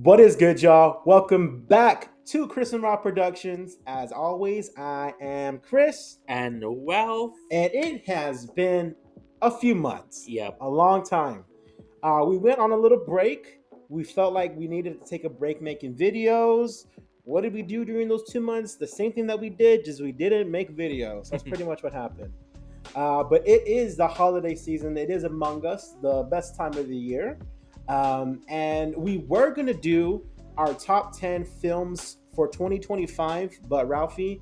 What is good, y'all? Welcome back to Chris and Rob Productions. As always, I am Chris, And well, and it has been a few months, yep. a long time. We went on a little break. We felt like we needed to take a break making videos. What did we do during those 2 months? The same thing that we did, just we didn't make videos. That's pretty much what happened. But it is the holiday season. It is Among Us, the best time of the year. And we were going to do our top 10 films for 2025. But Ralphie,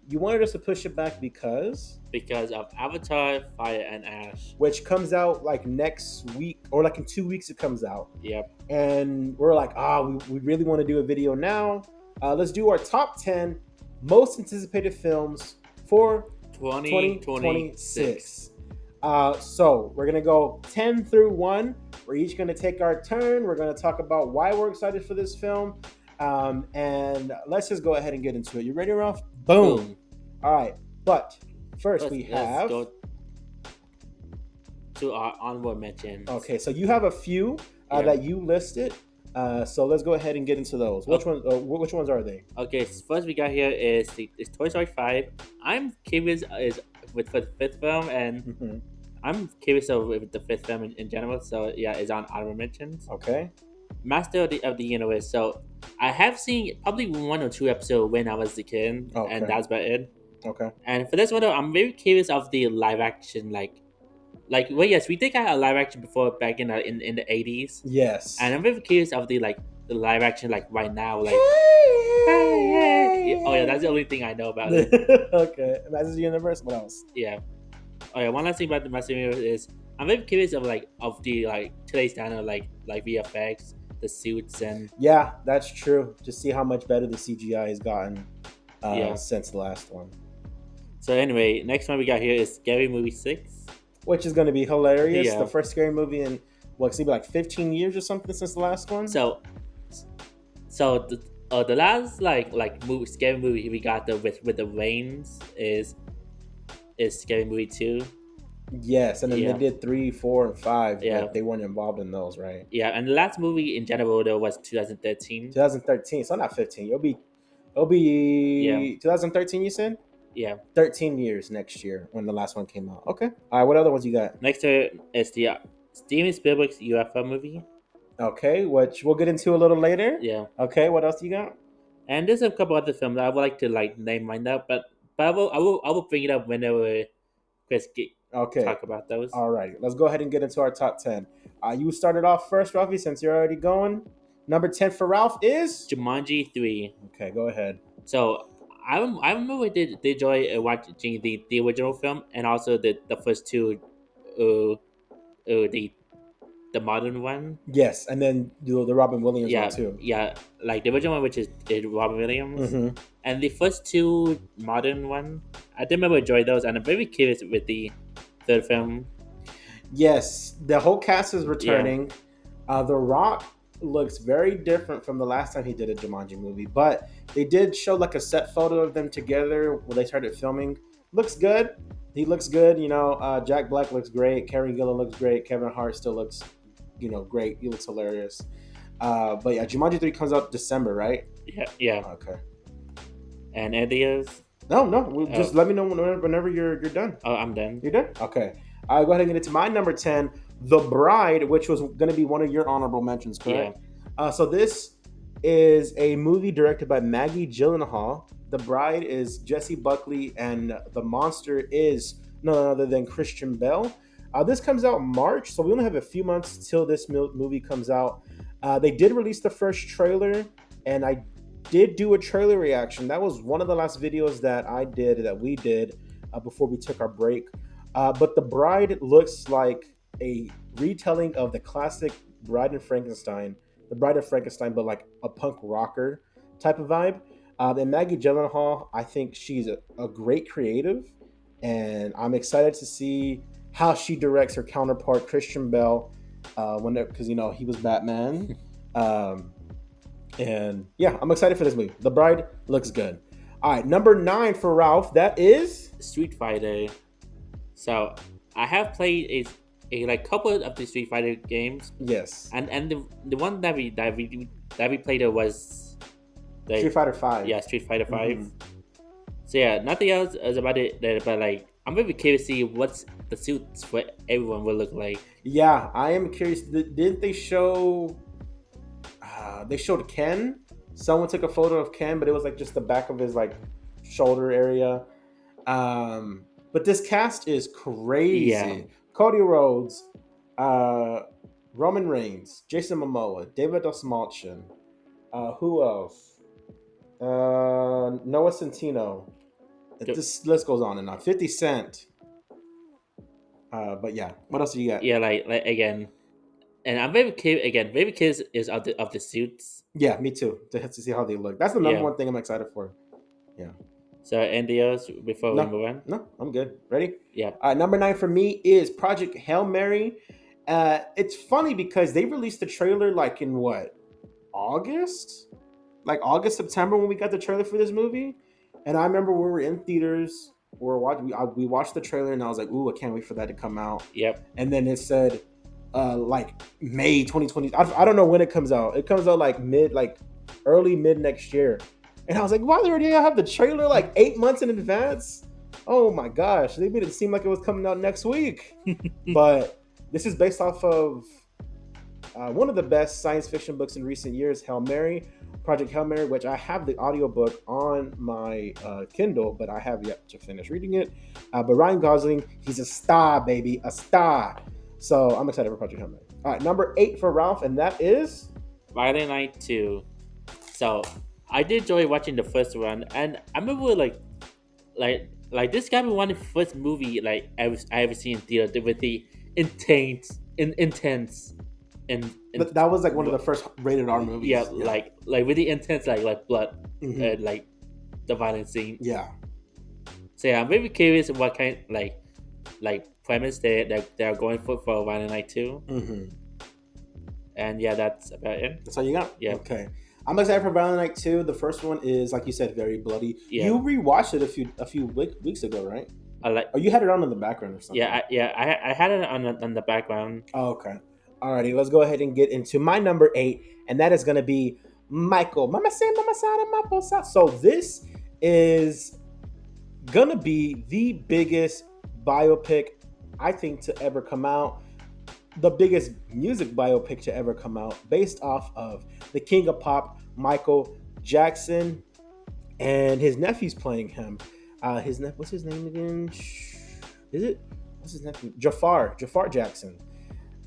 you wanted us to push it back Because of Avatar, Fire and Ash. which comes out like next week or like in 2 weeks, it comes out. Yep. And we're like, we really want to do a video now. Let's do our top 10 most anticipated films for 2026. So we're gonna go 10 through 1. We're each gonna take our turn. We're gonna talk about why we're excited for this film, and let's just go ahead and get into it. You ready, Ralph? Boom. All right, but first we have. Let's go to our onward mentions. Okay, so you have a few that you listed. So let's go ahead and get into those. Which ones are they? Okay, so first we got here is Toy Story 5. I'm curious for the fifth film, and I'm curious with the fifth film in general. So yeah, it's on honorable mentions. Okay. Master of the Universe. So I have seen probably 1 or 2 episodes when I was a kid, and that's about it. Okay. And for this one, though, I'm very curious of the live action, well, yes, we did have a live action before back in the 80s. Yes. And I'm very curious of the live action right now, Hey. Oh yeah, that's the only thing I know about it. Okay, Master of the Universe. What else? Yeah. Oh yeah, one last thing about the Master of the Universe is I'm very curious of today's standard like VFX, the suits, and yeah, that's true. Just see how much better the CGI has gotten since the last one. So anyway, next one we got here is Scary Movie 6, which is going to be hilarious. Yeah. The first scary movie in it's gonna be like 15 years or something since the last one. So the last scary movie we got with the rains is Scary Movie 2. Yes, and then they did 3, 4, and 5. Yeah, but they weren't involved in those, right? Yeah, and the last movie in general though was 2013. 2013, so not 15. It'll be 2013. You said? Yeah. 13 years next year when the last one came out. Okay. All right. What other ones you got? Next is the Steven Spielberg's UFO movie. Okay, which we'll get into a little later. Yeah. Okay. What else you got? And there's a couple other films I would like to name right now, but I will bring it up whenever Chris talk about those. All right. Let's go ahead and get into our top 10. You started off first, Ralphie, since you're already going. Number 10 for Ralph is Jumanji 3. Okay, go ahead. So I remember they enjoy watching the original film and also the first two, the modern one. Yes, and then the Robin Williams one too. Yeah, like the original one, which is Robin Williams, and the first two modern one. I did remember enjoy those, and I'm very curious with the third film. Yes, the whole cast is returning. The Rock looks very different from the last time he did a Jumanji movie, but they did show like a set photo of them together when they started filming. Looks good. He looks good. Jack Black looks great. Karen Gillan looks great. Kevin Hart still looks, great. He looks hilarious. But yeah, Jumanji 3 comes out December, right? Yeah. Okay. And ideas? No. Just let me know whenever you're done. Oh, I'm done. You're done? Okay. All right, go ahead and get into my number 10, The Bride, which was going to be one of your honorable mentions, correct? Yeah. So this is a movie directed by Maggie Gyllenhaal. The Bride is Jessie Buckley, and the monster is none other than Christian Bale. This comes out in March, so we only have a few months till this movie comes out. They did release the first trailer, and I did do a trailer reaction. That was one of the last videos that we did before we took our break. But The Bride looks like a retelling of the classic Bride of Frankenstein, but like a punk rocker type of vibe. And Maggie Gyllenhaal, I think she's a great creative, and I'm excited to see how she directs her counterpart Christian Bale, because he was Batman. And yeah, I'm excited for this movie. The Bride looks good. All right, number 9 for Ralph. That is Street Fighter. So I have played a like couple of the Street Fighter games, Yes. and the one that we played was Street like Fighter Five. Street Fighter Mm-hmm. 5. So yeah, nothing else is about it. But like, I'm very curious to see what's the suits for everyone will look like. Yeah, I am curious. Didn't they show? They showed Ken. Someone took a photo of Ken, but it was like just the back of his like shoulder area. But this cast is Yeah, crazy. Cody Rhodes, uh, Roman Reigns, Jason Momoa, David Osmalchin. Who else? Noah Centino. This list goes on and on. 50 Cent. But yeah, what else do you got? yeah, like again, and I'm very curious again. Very curious is of the suits. Yeah, me too. To see how they look. That's the number Yeah. one thing I'm excited for. Yeah. So anything else before we No, move on? no, I'm good. Ready? Yeah, Number 9 for me is Project Hail Mary. It's funny because they released the trailer like in what, August? Like August, September when we got the trailer for this movie. And I remember we were in theaters. We watched the trailer and I was like, ooh, I can't wait for that to come out. yep. And then it said like May 2020. I don't know when it comes out. It comes out like early mid next year. And I was like, why they already have the trailer like 8 months in advance? Oh my gosh, they made it seem like it was coming out next week. But this is based off of one of the best science fiction books in recent years, Hail Mary, Project Hail Mary, which I have the audiobook on my Kindle, but I have yet to finish reading it. But Ryan Gosling, he's a star, baby, a star. So I'm excited for Project Hail Mary. All right, number 8 for Ralph, and that is Violent Night 2. So I did enjoy watching the first one, and I remember like this got me one of the first movie like I ever seen in theater with the intense and that was like one of the first rated R movies. yeah, like with the intense like blood Mhm. and like the violent scene. Yeah. So yeah, I'm very curious what kind like premise they're going for Violent Night 2. Mm-hmm. And yeah, that's about it. That's all you got? Yeah. Okay. I'm excited for Violent Night 2. The first one is, like you said, very bloody. Yeah. You rewatched it a few weeks ago, right? I like. Or you had it on in the background or something? I had it on the background. Oh, okay. Alrighty, let's go ahead and get into my number 8, and that is going to be Michael. Mama say, Mama sada, Mama sa. So this is going to be the biggest biopic, I think, to ever come out. The biggest music biopic to ever come out, based off of the king of pop, Michael Jackson, and his nephew's playing him. What's his name again? Is it? What's his nephew? Jafar Jackson.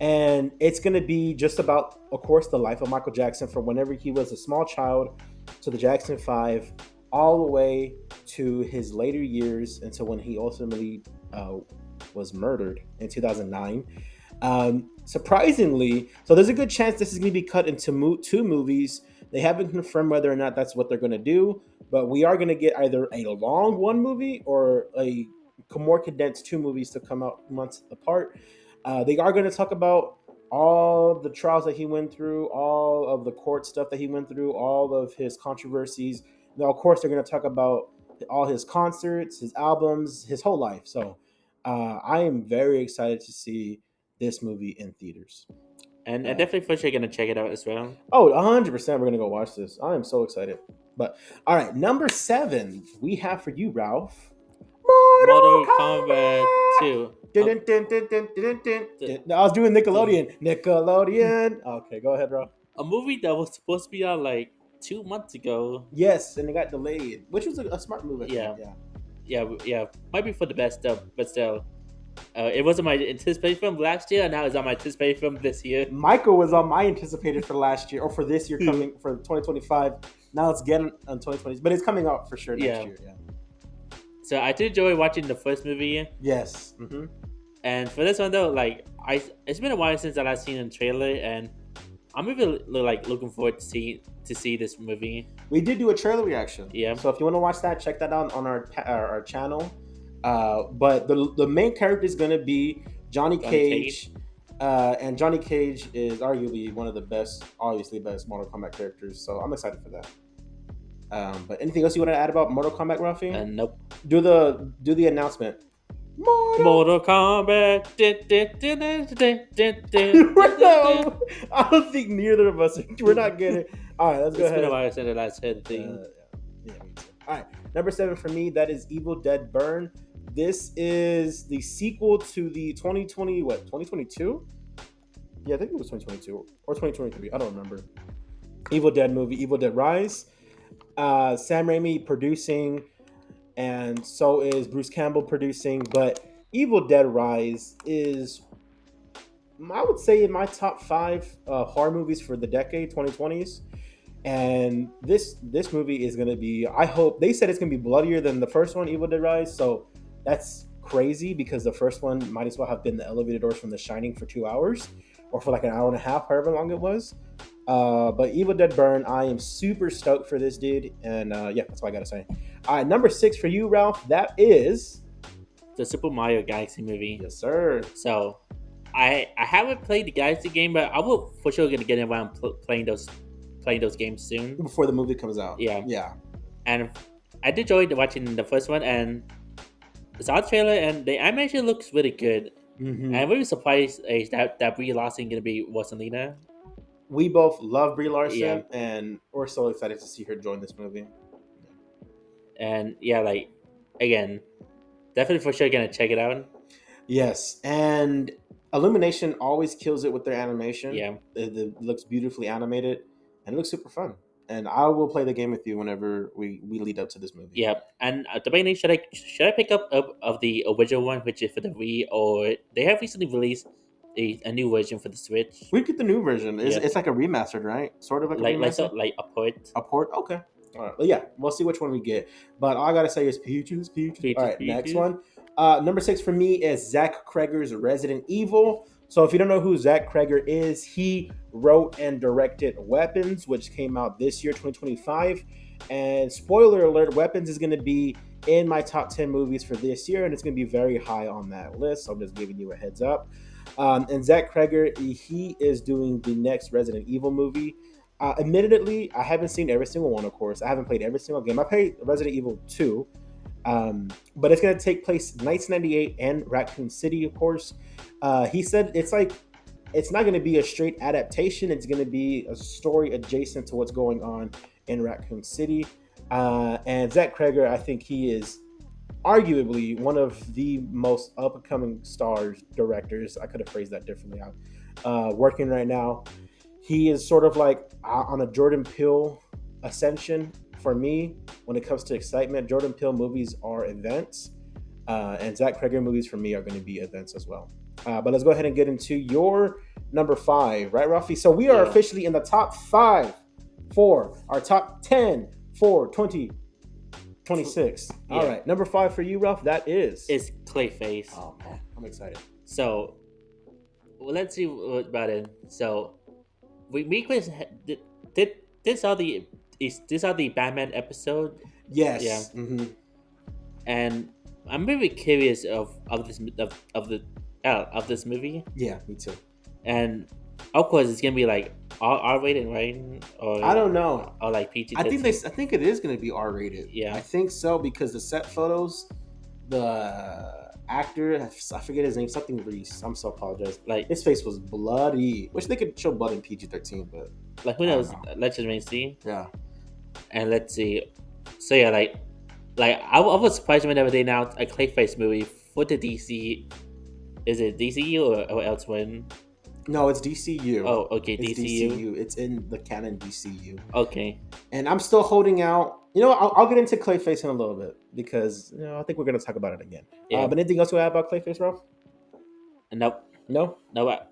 And it's going to be just about, of course, the life of Michael Jackson from whenever he was a small child to the Jackson 5, all the way to his later years until when he ultimately was murdered in 2009. Surprisingly, so there's a good chance this is going to be cut into 2 movies. They haven't confirmed whether or not that's what they're going to do, but we are going to get either a long 1 movie or a more condensed 2 movies to come out months apart. They are going to talk about all the trials that he went through, all of the court stuff that he went through, all of his controversies. Now, of course, they're going to talk about all his concerts, his albums, his whole life. So I am very excited to see this movie in theaters. And definitely for sure gonna check it out as well. Oh, 100% we're going to go watch this. I am so excited. But, all right, number 7 we have for you, Ralph. Mortal Kombat 2. I was doing Nickelodeon. Okay, go ahead, Ralph. A movie that was supposed to be out like 2 months ago. Yes, and it got delayed, which was a smart move. Yeah. Might be for the best stuff, but still. It wasn't my anticipated film last year, and now it's on my anticipated film this year. Michael was on my anticipated for last year, or for this year coming for 2025. Now it's getting on 2020, but it's coming out for sure next year. Yeah. So I did enjoy watching the first movie. Yes. Mm-hmm. And for this one though, like it's been a while since I've seen a trailer, and I'm really like looking forward to see this movie. We did do a trailer reaction. Yeah. So if you want to watch that, check that out on our channel. But the main character is going to be Johnny Cage. And Johnny Cage is arguably one of the best Mortal Kombat characters. So I'm excited for that. But anything else you want to add about Mortal Kombat, Rafi? Nope. Do the announcement. Mortal. Mortal Kombat. No, I don't think neither of us. We're not getting. All right, let's go It's been a ahead. while since the last head thing. Yeah, me too. All right, number 7 for me. That is Evil Dead Burn. This is the sequel to the 2020 what 2022. Yeah, I think it was 2022 or 2023. I don't remember. Evil Dead movie, Evil Dead Rise. Sam Raimi producing, and so is Bruce Campbell producing. But Evil Dead Rise is, I would say, in my top 5 horror movies for the decade, 2020s. And this movie is gonna be. I hope they said it's gonna be bloodier than the first one, Evil Dead Rise. So that's crazy because the first one might as well have been the elevator doors from The Shining for 2 hours, or for like an hour and a half, however long it was. But Evil Dead Burn, I am super stoked for this dude, and yeah, that's what I gotta say. All right, number 6 for you, Ralph. That is The Super Mario Galaxy movie. yes, sir. So, I haven't played the Galaxy game, but I will for sure gonna get around playing those games soon. Before the movie comes out. Yeah. Yeah. And I did enjoy watching the first one, and the saw the trailer, and the animation looks really good. Mm-hmm. I'm really surprised that Brie Larson gonna be Rosalina. We both love Brie Larson, Yeah. and we're so excited to see her join this movie. And yeah, like again, definitely for sure gonna check it out. Yes, and Illumination always kills it with their animation. Yeah. It looks beautifully animated, and it looks super fun. And I will play the game with you whenever we lead up to this movie. Yeah, and debating should I pick up of the original one, which is for the Wii, or they have recently released a new version for the Switch. We get the new version. It's, Yeah. it's like a remastered, right? Sort of like a like remaster. like a port. A port? Okay. All right. But yeah, we'll see which one we get. But all I gotta say is peaches. Peaches, All right, next peaches. one. Number 6 for me is Zach Kreger's Resident Evil. So if you don't know who Zach Kreger is, he wrote and directed Weapons, which came out this year, 2025. And spoiler alert, Weapons is going to be in my top 10 movies for this year, and it's going to be very high on that list. So I'm just giving you a heads up. And Zach Kreger, he is doing the next Resident Evil movie. Admittedly, I haven't seen every single one, of course. I haven't played every single game. I played Resident Evil 2, but it's going to take place 1998 and Raccoon City, of course. He said it's not going to be a straight adaptation. It's going to be a story adjacent to what's going on in Raccoon City. And Zach Kreger, I think he is arguably one of the most up and coming stars, directors. I could have phrased that differently. Working right now. He is sort of like on a Jordan Peele ascension for me when it comes to excitement. Jordan Peele movies are events, and Zach Kreger movies for me are going to be events as well. But let's go ahead and get into your number 5, right, Rafi? So we are officially in the top 5 for our top 10 for 2026. Yeah. All right, number 5 for you, Ralph. That is Clayface. Oh man, I'm excited. So, let's see about it. So, we this are the Batman episode. Yes. Yeah. Mm-hmm. And I'm really curious of this movie. Yeah, me too. And of course, it's gonna be like R rated, right? Or I don't know. Or like PG. I think it is going to be R rated. Yeah, I think so because the set photos, the actor, I forget his name, something Reese. I'm so apologize. Like his face was bloody, which they could show blood in PG-13, but like who knows? Let's just see. Yeah. And let's see. So yeah, like I was surprised whenever they announced a Clayface movie for the DC. Is it DCU or elsewhere? No, it's DCU. Oh, okay, it's DCU. It's in the canon DCU. Okay. And I'm still holding out. You know, I'll get into Clayface in a little bit because I think we're going to talk about it again. Yeah. But anything else to add about Clayface, Ralph? Nope. No. But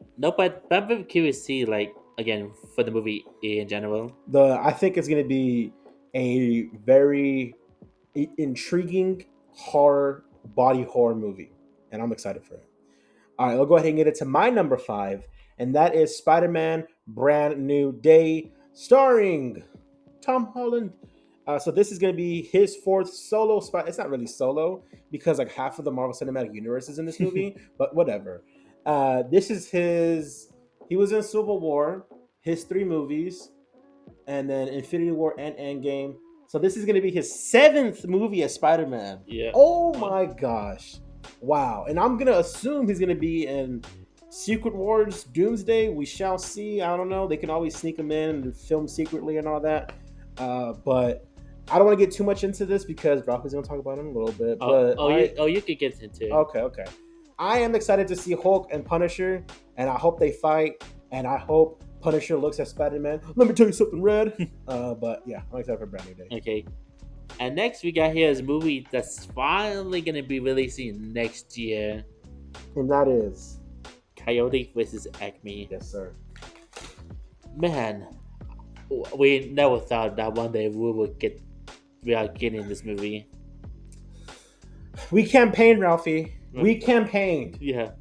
I'm very curious to see, like, again, for the movie in general. I think it's going to be a very intriguing body horror movie, and I'm excited for it. All right, I'll go ahead and get into my number 5, and that is Spider-Man: Brand New Day, starring Tom Holland. So this is going to be his 4th solo spot. It's not really solo because like half of the Marvel Cinematic Universe is in this movie, but whatever. This is his. He was in Civil War, his 3 movies, and then Infinity War and Endgame. So this is going to be his 7th movie as Spider-Man. Yeah. Oh my gosh. Wow. And I'm gonna assume he's gonna be in Secret Wars Doomsday. We shall see. I don't know. They can always sneak him in and film secretly and all that. But I don't want to get too much into this because Brock is gonna talk about him a little bit. But You could get into. okay. I am excited to see Hulk and Punisher, and I hope they fight. And I hope Punisher looks at Spider-Man. Let me tell you something, Red. But yeah, I'm excited for a brand new day. Okay. And next we got here is a movie that's finally gonna be releasing next year. And that is Coyote versus Acme. Yes, sir. Man, we never thought that one day we are getting this movie. We campaigned, Ralphie. We campaigned. Yeah.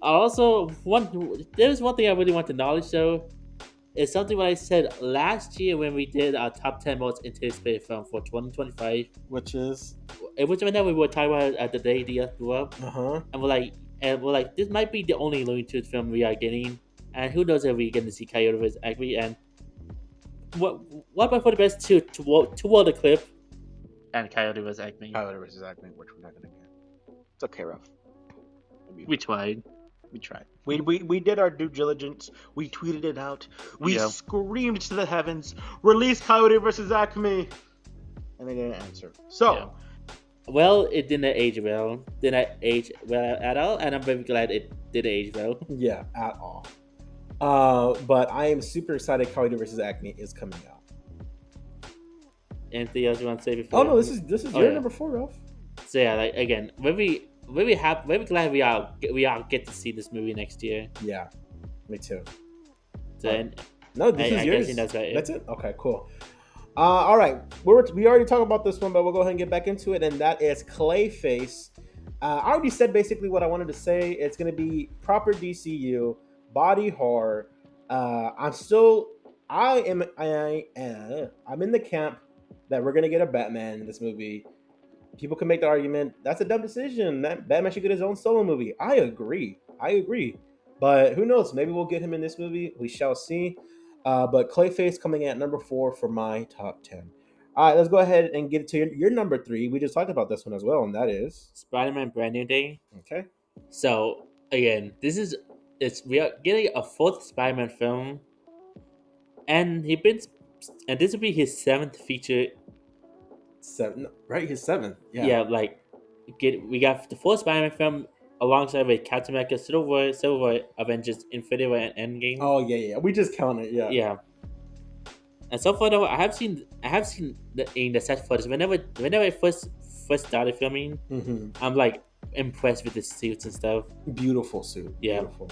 There's one thing I really want to acknowledge though. It's something what I said last year when we did our top 10 most anticipated film for 2025. Which is? It was when we were talking about it at the day the grew up. And we're like, this might be the only Looney Tunes film we are getting. And who knows if we're going to see Coyote vs. Acme. And what about for the best toward the clip? And Coyote vs. Acme. Coyote vs. Acme, which we're not going to get. It's okay, Ralph. We tried. We tried. We did our due diligence. We tweeted it out. We screamed to the heavens, release Coyote versus Acme. And they didn't answer. So. Yeah. Well, it didn't age well. Didn't age well at all. And I'm very glad it didn't age well. Yeah, at all. But I am super excited Coyote versus Acme is coming out. Anything else you want to say before? Oh, no, this is your number 4, Ralph. So yeah, like again, very glad we are get to see this movie next year. Yeah, me too. So, no, this is yours. That's right. That's it. Okay, cool. All right, we already talked about this one, but we'll go ahead and get back into it, and that is Clayface. I already said basically what I wanted to say. It's going to be proper DCU body horror. I'm in the camp that we're going to get a Batman in this movie. People can make the argument that's a dumb decision. That Batman should get his own solo movie. I agree. But who knows? Maybe we'll get him in this movie. We shall see. But Clayface coming at number 4 for my top 10. All right, let's go ahead and get to your number 3. We just talked about this one as well, and that is Spider-Man Brand New Day. Okay. So again, we are getting a 4th Spider-Man film, and this will be his 7th feature. 7, right? His 7th. Yeah. We got the 4th Spider-Man film alongside with Captain America, Civil War, Avengers, Infinity War, and Endgame. Oh yeah. We just counted. Yeah. Yeah. And so far though, I have seen the set footage. Whenever I first started filming, I'm like impressed with the suits and stuff. Beautiful suit. Yeah. Beautiful.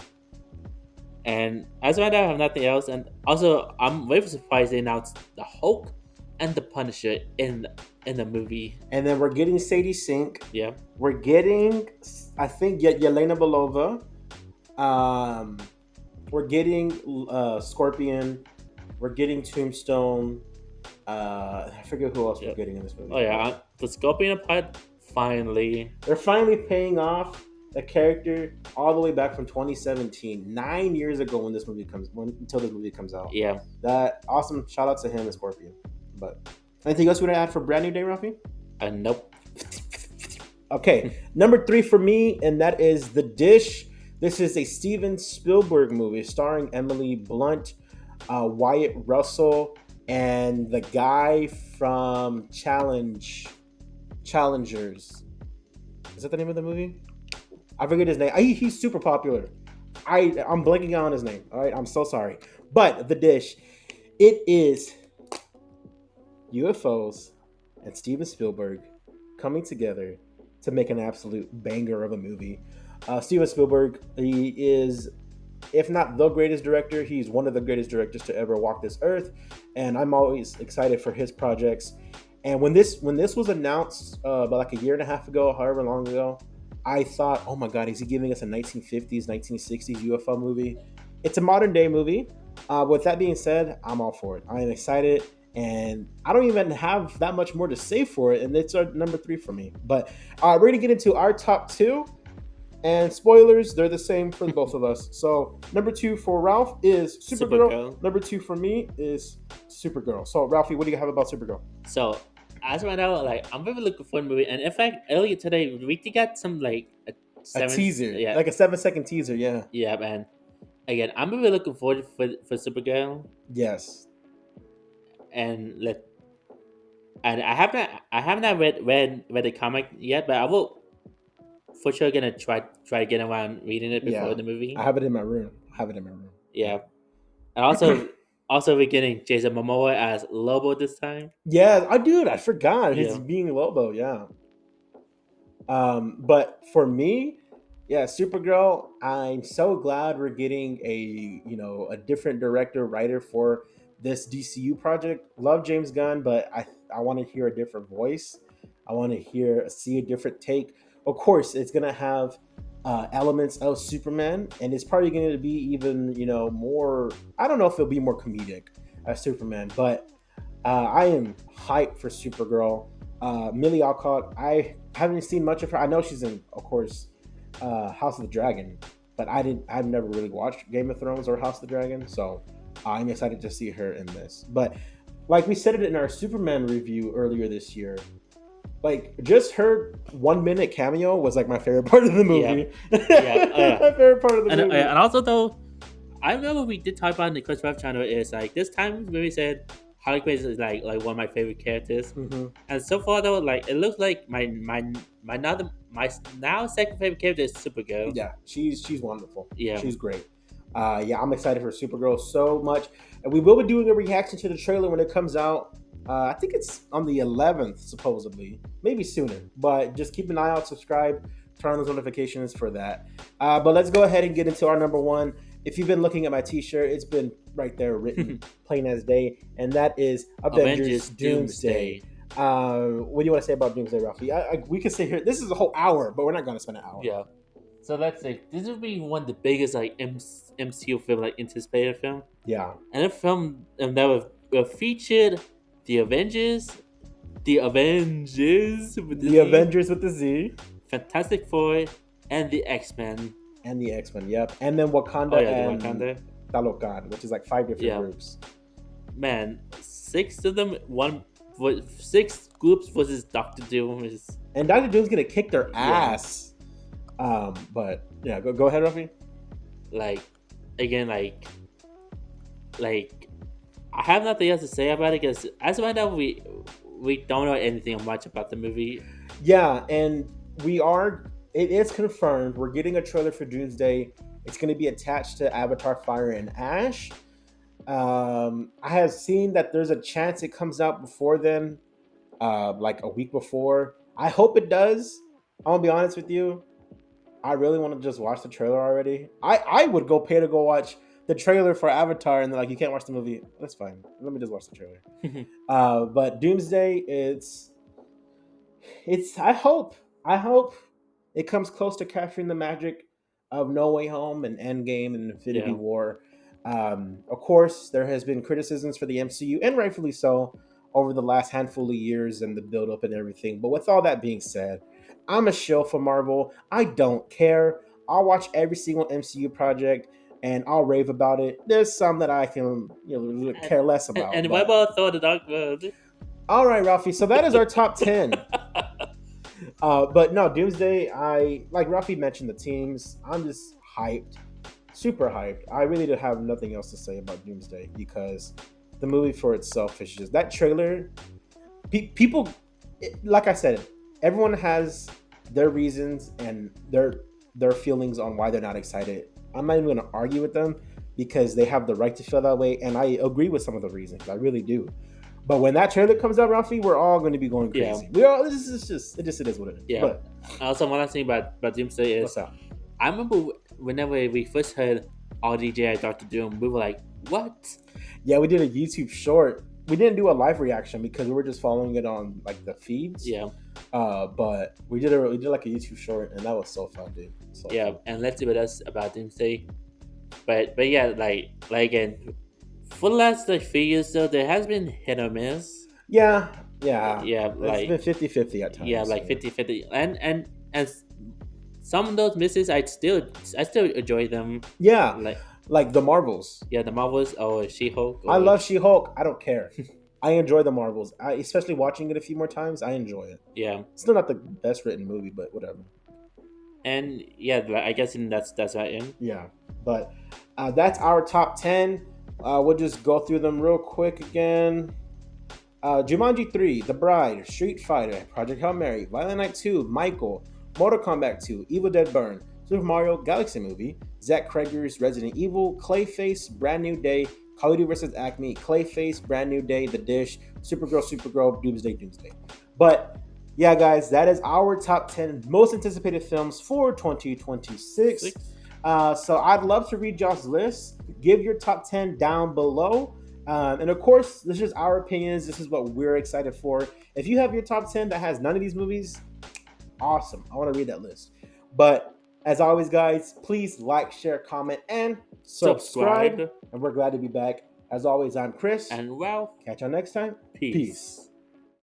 And as of right now, I have nothing else. And also, I'm very surprised they announced the Hulk and the Punisher in the movie. And then we're getting Sadie Sink. Yeah. We're getting, I think, Yelena Belova. We're getting Scorpion. We're getting Tombstone. I forget who else we're getting in this movie. Oh yeah, the Scorpion part. Finally, they're finally paying off a character all the way back from 2017, 9 years ago until this movie comes out. Yeah, that awesome. Shout out to him and Scorpion. But anything else you want to add for Brand New Day, Rafi? Nope. Okay, number 3 for me, and that is The Dish. This is a Steven Spielberg movie starring Emily Blunt, Wyatt Russell, and the guy from Challengers. Is that the name of the movie? I forget his name. He's super popular. I'm blanking on his name. All right, I'm so sorry. But The Dish, it is UFOs and Steven Spielberg coming together to make an absolute banger of a movie. Steven Spielberg, he is, if not the greatest director, he's one of the greatest directors to ever walk this earth, and I'm always excited for his projects. And when this was announced about like a year and a half ago, however long ago, I thought, oh my God, is he giving us a 1950s, 1960s UFO movie? It's a modern day movie. With that being said, I'm all for it. I am excited, and I don't even have that much more to say for it, and it's our number 3 for me. But we're going to get into our top 2. And spoilers, they're the same for both of us. So number 2 for Ralph is Supergirl. Number 2 for me is Supergirl. So Ralphie, what do you have about Supergirl? So as right now, like I'm really looking for a movie, and in fact, earlier today we got some like a a teaser, yeah, like a 7-second teaser. Yeah. yeah, man. Again, I'm really looking forward for Supergirl, Yes. and let and I have not read the comic yet, but I will for sure gonna try to get around reading it before Yeah. the movie. I have it in my room. I have it in my room. Yeah, and also we're getting Jason Momoa as Lobo this time. Yeah, I dude, I forgot he's Yeah, being Lobo. Yeah. But for me, yeah, Supergirl. I'm so glad we're getting a different director writer for this DCU project. Love James Gunn, but I want to hear a different voice. I want to see a different take. Of course, it's gonna have elements of Superman, and it's probably going to be even more. I don't know if it'll be more comedic as Superman, but I am hyped for Supergirl. Millie Alcott, I haven't seen much of her. I know she's in, of course, House of the Dragon, but I've never really watched Game of Thrones or House of the Dragon, so I'm excited to see her in this. But like we said it in our Superman review earlier this year, like just her 1 minute cameo was like my favorite part of the movie. Yeah. My favorite part of the movie. And also though, I remember we did talk about in the Chris Rev channel is like this time when we said Harley Quinn is like one of my favorite characters, and so far though, like it looks like my now second favorite character is Supergirl. Yeah, she's wonderful. Yeah, she's great. Yeah, I'm excited for Supergirl so much, and we will be doing a reaction to the trailer when it comes out. I think it's on the 11th, supposedly, maybe sooner. But just keep an eye out, subscribe, turn on those notifications for that. But let's go ahead and get into our number one. If you've been looking at my T-shirt, it's been right there written, plain as day, and that is Avengers Doomsday. What do you want to say about Doomsday, Rafi? We could sit here. This is a whole hour, but we're not going to spend an hour. Yeah. So let's say this will be one of the biggest like MCU film, like anticipated film. Yeah. And a film that will featured the Avengers with the Avengers with the Z, Fantastic Four, and the X-Men. Yep. And then Wakanda and Wakanda. Talocan, which is like 5 different groups. Man, 6 of them, 6 groups versus Doctor Doom is. And Doctor Doom's gonna kick their ass. But yeah, go ahead, Ruffy. Like, again, like I have nothing else to say about it because as of right now we don't know anything much about the movie. Yeah, and it is confirmed we're getting a trailer for Doomsday. It's going to be attached to Avatar Fire and Ash. I have seen that there's a chance it comes out before then, like a week before. I hope it does. I'm gonna be honest with you. I really want to just watch the trailer already. I would go pay to go watch the trailer for Avatar, and they're like, you can't watch the movie. That's fine. Let me just watch the trailer. But Doomsday, it's. I hope it comes close to capturing the magic of No Way Home and Endgame and Infinity War. Of course, there has been criticisms for the MCU, and rightfully so, over the last handful of years and the build-up and everything. But with all that being said, I'm a shill for Marvel. I don't care. I'll watch every single MCU project and I'll rave about it. There's some that I can care less about. And what about Thor: The Dark World? All right, Ralphie. So that is our top 10. But no, Doomsday, like Rafi mentioned the teams. I'm just hyped, super hyped. I really have nothing else to say about Doomsday because the movie for itself is just that trailer. People, like I said, everyone has their reasons and their feelings on why they're not excited. I'm not even going to argue with them because they have the right to feel that way, and I agree with some of the reasons. I really do. But when that trailer comes out, Rafi, we're all going to be going crazy. Yeah. It is what it is. Yeah. But also, one last thing about Doomsday is, I remember whenever we first heard RDJ Dr. Doom, we were like, what? Yeah, we did a YouTube short. We didn't do a live reaction because we were just following it on like the feeds. Yeah. But we did like a YouTube short, and that was so fun, dude. So fun. And let's see what else about Doomsday. But yeah, like again, for the last 3 years though, there has been hit or miss. Yeah. Like it's been 50-50 at times. Yeah, like 50-50. And some of those misses, I still enjoy them. Yeah, like the Marvels. Yeah, the Marvels or She-Hulk. I love She-Hulk. I don't care. I enjoy the Marvels. Especially watching it a few more times, I enjoy it. Yeah. Still not the best written movie, but whatever. And yeah, I guess that's our end. Yeah, but that's our top 10. We'll just go through them real quick again. Jumanji 3, The Bride, Street Fighter, Project Hail Mary, Violent Night 2, Michael, Mortal Kombat 2, Evil Dead Burn, Super Mario Galaxy Movie, Zack Cregger's Resident Evil, Clayface, Brand New Day, Call of Duty vs. Acme, Clayface, Brand New Day, The Dish, Supergirl, Doomsday. But yeah, guys, that is our top 10 most anticipated films for 2026. So I'd love to read y'all's list. Give your top 10 down below. And of course, this is our opinions. This is what we're excited for. If you have your top 10 that has none of these movies, awesome. I want to read that list. But as always, guys, please like, share, comment, and subscribe. And we're glad to be back. As always, I'm Chris. And Ralph. Catch y'all next time. Peace.